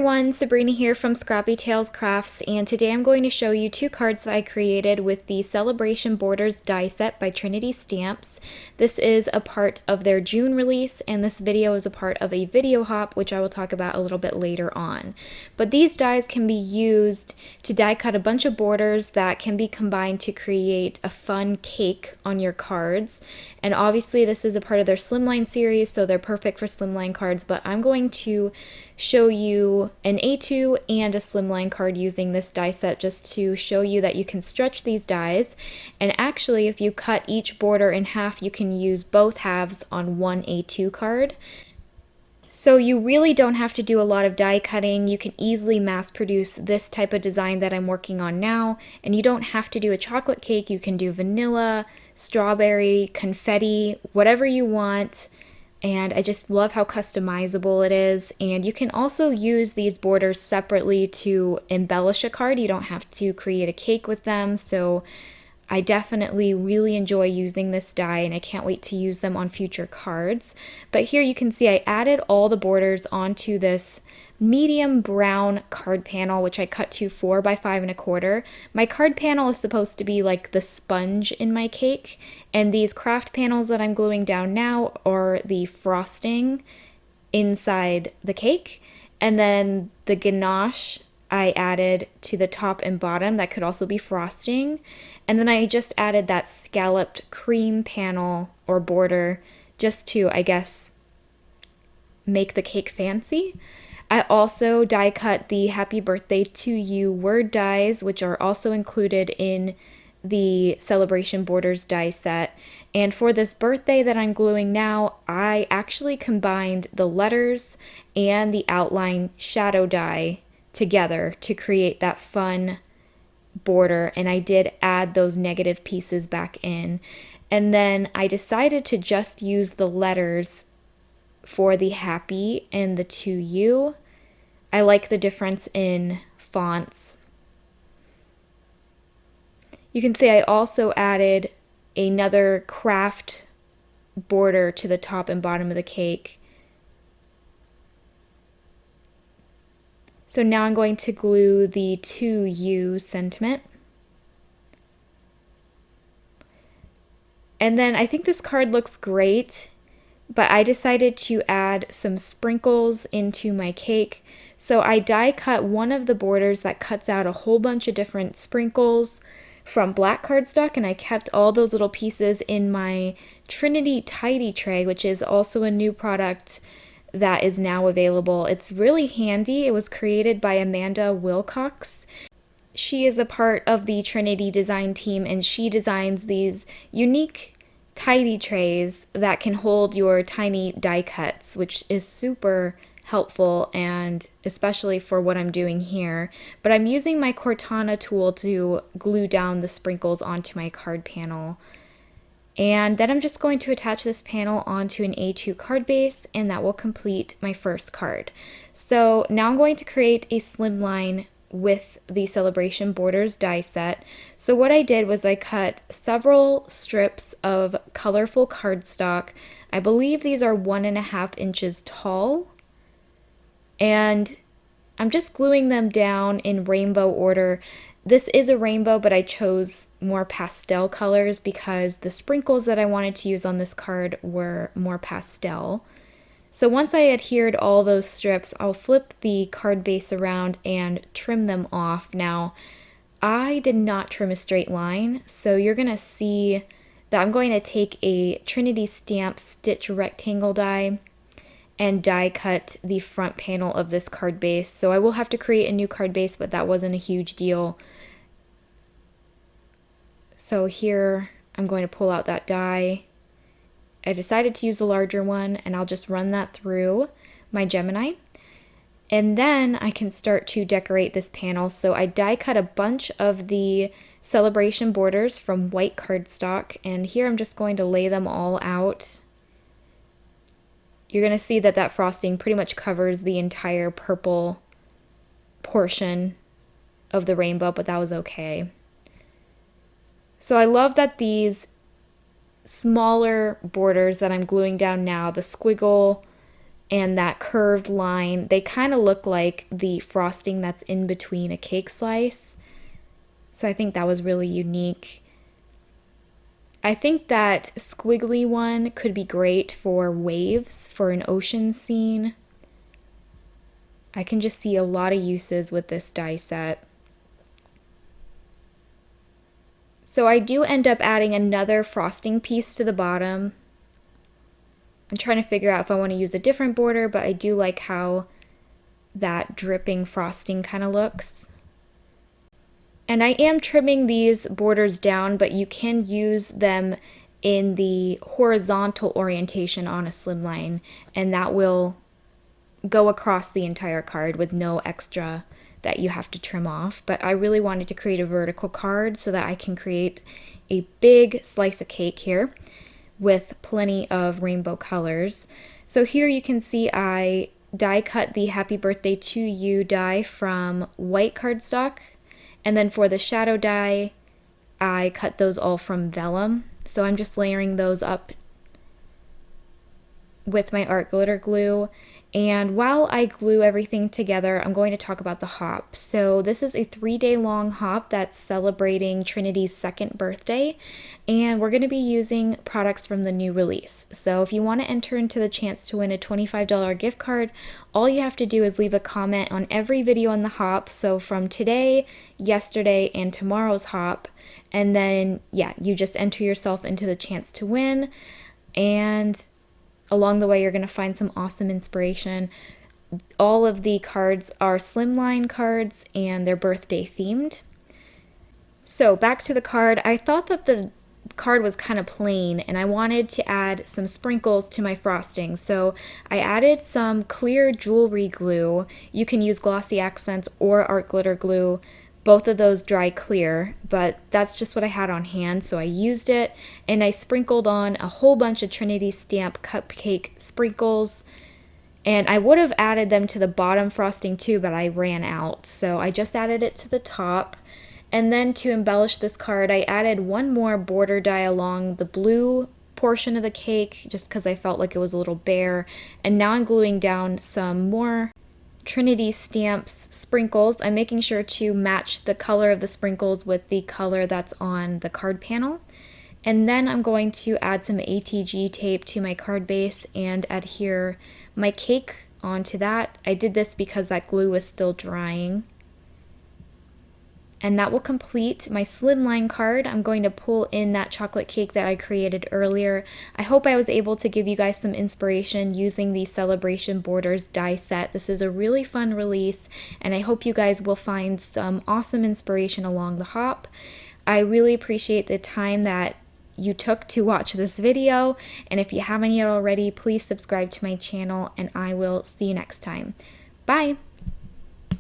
everyone, Sabrina here from Scrappy Tales Crafts, and today I'm going to show you two cards that I created with the Celebration Borders die set by Trinity Stamps. This is a part of their June release, and this video is a part of a video hop, which I will talk about a little bit later on. But these dies can be used to die cut a bunch of borders that can be combined to create a fun cake on your cards. And obviously this is a part of their slimline series, so they're perfect for slimline cards, but I'm going to show you an A2 and a slimline card using this die set just to show you that you can stretch these dies. And actually, if you cut each border in half, you can use both halves on one A2 card. So you really don't have to do a lot of die cutting. You can easily mass produce this type of design that I'm working on now, and you don't have to do a chocolate cake. You can do vanilla, strawberry, confetti, whatever you want. And I just love how customizable it is. And you can also use these borders separately to embellish a card. You don't have to create a cake with them. So I definitely really enjoy using this die, and I can't wait to use them on future cards. But here you can see I added all the borders onto this medium brown card panel, which I cut to 4 by 5 1/4. My card panel is supposed to be like the sponge in my cake, and these craft panels that I'm gluing down now are the frosting inside the cake. And then the ganache I added to the top and bottom, that could also be frosting. And then I just added that scalloped cream panel or border just to, I guess, make the cake fancy. I also die cut the Happy Birthday to You word dies, which are also included in the Celebration Borders die set. And for this birthday that I'm gluing now, I actually combined the letters and the outline shadow die together to create that fun border, and I did add those negative pieces back in. And then I decided to just use the letters for the happy and the to you. I like the difference in fonts. You can see I also added another craft border to the top and bottom of the cake. So now I'm going to glue the to you sentiment. And then I think this card looks great, but I decided to add some sprinkles into my cake. So I die cut one of the borders that cuts out a whole bunch of different sprinkles from black cardstock, and I kept all those little pieces in my Trinity Tidy Tray, which is also a new product that is now available. It's really handy. It was created by Amanda Wilcox. She is a part of the Trinity design team, and she designs these unique tidy trays that can hold your tiny die cuts, which is super helpful, and especially for what I'm doing here. But I'm using my Cortana tool to glue down the sprinkles onto my card panel. And then I'm just going to attach this panel onto an A2 card base, and that will complete my first card. So now I'm going to create a slimline with the Celebration Borders die set. So what I did was I cut several strips of colorful cardstock. I believe these are 1.5 inches tall. And I'm just gluing them down in rainbow order. This is a rainbow, but I chose more pastel colors because the sprinkles that I wanted to use on this card were more pastel. So once I adhered all those strips, I'll flip the card base around and trim them off. Now, I did not trim a straight line, so you're going to see that I'm going to take a Trinity Stamps stitch rectangle die and die cut the front panel of this card base. So I will have to create a new card base, but that wasn't a huge deal. So here I'm going to pull out that die. I decided to use the larger one, and I'll just run that through my Gemini. And then I can start to decorate this panel. So I die cut a bunch of the Celebration borders from white cardstock, and here I'm just going to lay them all out. You're going to see that that frosting pretty much covers the entire purple portion of the rainbow, but that was okay. So I love that these smaller borders that I'm gluing down now, the squiggle and that curved line, they kind of look like the frosting that's in between a cake slice. So I think that was really unique. I think that squiggly one could be great for waves, for an ocean scene. I can just see a lot of uses with this die set. So I do end up adding another frosting piece to the bottom. I'm trying to figure out if I want to use a different border, but I do like how that dripping frosting kind of looks. And I am trimming these borders down, but you can use them in the horizontal orientation on a slimline, and that will go across the entire card with no extra that you have to trim off. But I really wanted to create a vertical card so that I can create a big slice of cake here with plenty of rainbow colors. So here you can see I die cut the Happy Birthday to You die from white cardstock, and then for the shadow die I cut those all from vellum. So I'm just layering those up with my art glitter glue. And while I glue everything together, I'm going to talk about the hop. So this is a 3-day long hop that's celebrating Trinity's 2nd birthday, and we're going to be using products from the new release. So if you want to enter into the chance to win a $25 gift card, all you have to do is leave a comment on every video on the hop. So from today, yesterday, and tomorrow's hop, and then yeah, you just enter yourself into the chance to win. And along the way, you're going to find some awesome inspiration. All of the cards are slimline cards and they're birthday themed. So back to the card, I thought that the card was kind of plain and I wanted to add some sprinkles to my frosting. So I added some clear jewelry glue. You can use glossy accents or art glitter glue. Both of those dry clear, but that's just what I had on hand, so I used it, and I sprinkled on a whole bunch of Trinity Stamp cupcake sprinkles, and I would have added them to the bottom frosting too, but I ran out, so I just added it to the top. And then to embellish this card, I added one more border die along the blue portion of the cake, just because I felt like it was a little bare, and now I'm gluing down some more Trinity Stamps sprinkles. I'm making sure to match the color of the sprinkles with the color that's on the card panel. And then I'm going to add some ATG tape to my card base and adhere my cake onto that. I did this because that glue was still drying. And that will complete my slimline card. I'm going to pull in that chocolate cake that I created earlier. I hope I was able to give you guys some inspiration using the Celebration Borders die set. This is a really fun release, and I hope you guys will find some awesome inspiration along the hop. I really appreciate the time that you took to watch this video, and if you haven't yet already, please subscribe to my channel, and I will see you next time. Bye!